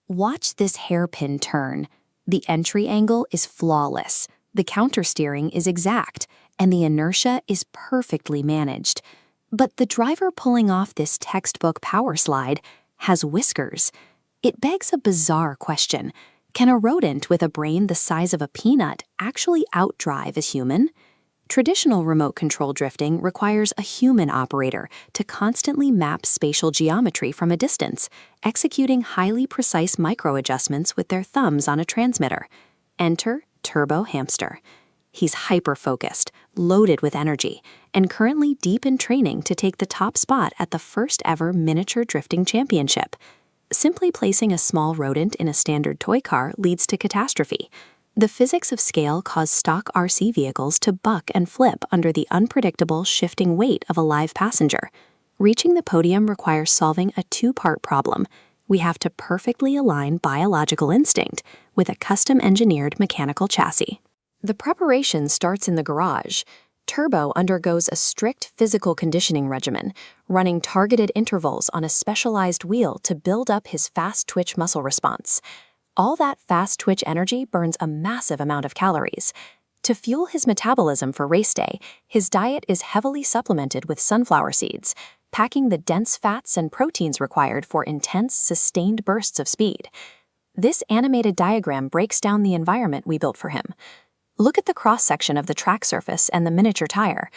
Watch this hairpin turn. The entry angle is flawless, the countersteering is exact, and the inertia is perfectly managed. But the driver pulling off this textbook power slide has whiskers. It begs a bizarre question. Can a rodent with a brain the size of a peanut actually outdrive a human? Traditional remote control drifting requires a human operator to constantly map spatial geometry from a distance, executing highly precise micro-adjustments with their thumbs on a transmitter. Enter Turbo Hamster. He's hyper-focused, loaded with energy, and currently deep in training to take the top spot at the first-ever miniature drifting championship. Simply placing a small rodent in a standard toy car leads to catastrophe. The physics of scale cause stock RC vehicles to buck and flip under the unpredictable, shifting weight of a live passenger. Reaching the podium requires solving a two-part problem. We have to perfectly align biological instinct with a custom-engineered mechanical chassis. The preparation starts in the garage. Turbo undergoes a strict physical conditioning regimen, running targeted intervals on a specialized wheel to build up his fast-twitch muscle response. All that fast-twitch energy burns a massive amount of calories. To fuel his metabolism for race day, his diet is heavily supplemented with sunflower seeds, packing the dense fats and proteins required for intense, sustained bursts of speed. This animated diagram breaks down the environment we built for him. Look at the cross-section of the track surface and the miniature tire.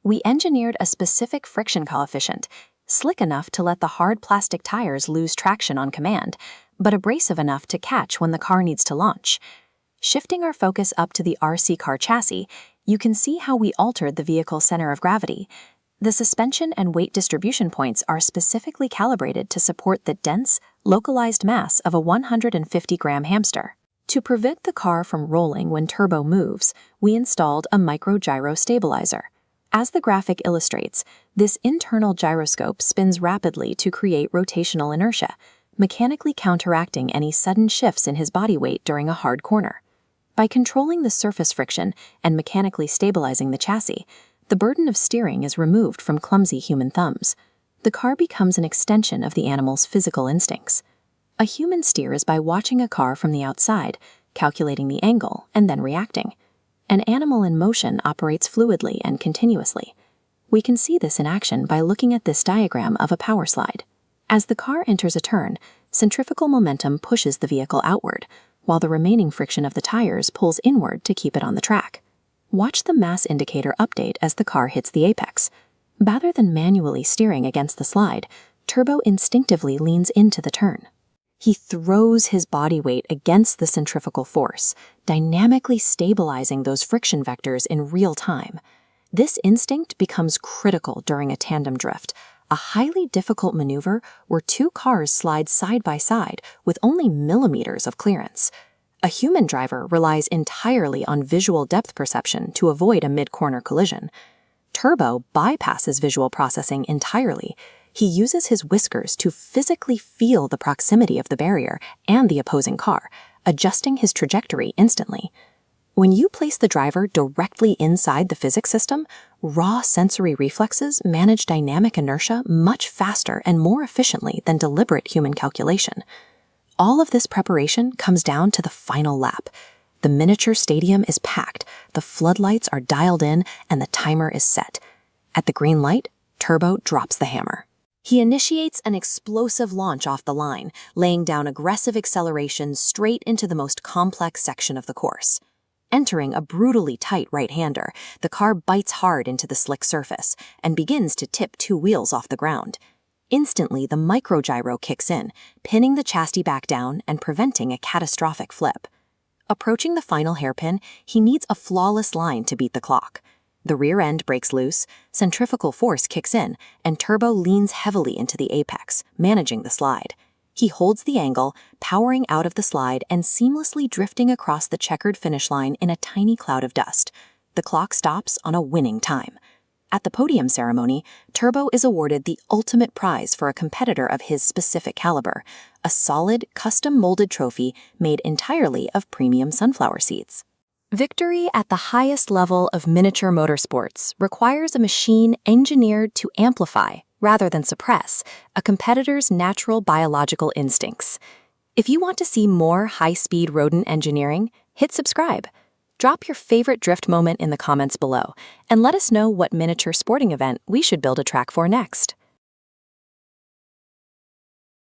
We engineered a specific friction coefficient, slick enough to let the hard plastic tires lose traction on command, but abrasive enough to catch when the car needs to launch. Shifting our focus up to the RC car chassis, you can see how we altered the vehicle's center of gravity. The suspension and weight distribution points are specifically calibrated to support the dense, localized mass of a 150-gram hamster. To prevent the car from rolling when Turbo moves, we installed a micro-gyro stabilizer. As the graphic illustrates, this internal gyroscope spins rapidly to create rotational inertia, mechanically counteracting any sudden shifts in his body weight during a hard corner. By controlling the surface friction and mechanically stabilizing the chassis, the burden of steering is removed from clumsy human thumbs. The car becomes an extension of the animal's physical instincts. A human steers by watching a car from the outside, calculating the angle, and then reacting. An animal in motion operates fluidly and continuously. We can see this in action by looking at this diagram of a power slide. As the car enters a turn, centrifugal momentum pushes the vehicle outward, while the remaining friction of the tires pulls inward to keep it on the track. Watch the mass indicator update as the car hits the apex. Rather than manually steering against the slide, Turbo instinctively leans into the turn. He throws his body weight against the centrifugal force, dynamically stabilizing those friction vectors in real time. This instinct becomes critical during a tandem drift, a highly difficult maneuver where two cars slide side by side with only millimeters of clearance. A human driver relies entirely on visual depth perception to avoid a mid-corner collision. Turbo bypasses visual processing entirely. He uses his whiskers to physically feel the proximity of the barrier and the opposing car, adjusting his trajectory instantly. When you place the driver directly inside the physics system, raw sensory reflexes manage dynamic inertia much faster and more efficiently than deliberate human calculation. All of this preparation comes down to the final lap. The miniature stadium is packed, the floodlights are dialed in, and the timer is set. At the green light, Turbo drops the hammer. He initiates an explosive launch off the line, laying down aggressive acceleration straight into the most complex section of the course. Entering a brutally tight right-hander, the car bites hard into the slick surface and begins to tip two wheels off the ground. Instantly, the microgyro kicks in, pinning the chassis back down and preventing a catastrophic flip. Approaching the final hairpin, he needs a flawless line to beat the clock. The rear end breaks loose, centrifugal force kicks in, and Turbo leans heavily into the apex, managing the slide. He holds the angle, powering out of the slide and seamlessly drifting across the checkered finish line in a tiny cloud of dust. The clock stops on a winning time. At the podium ceremony, Turbo is awarded the ultimate prize for a competitor of his specific caliber, a solid, custom-molded trophy made entirely of premium sunflower seeds. Victory at the highest level of miniature motorsports requires a machine engineered to amplify, rather than suppress, a competitor's natural biological instincts. If you want to see more high-speed rodent engineering, hit subscribe. Drop your favorite drift moment in the comments below, and let us know what miniature sporting event we should build a track for next.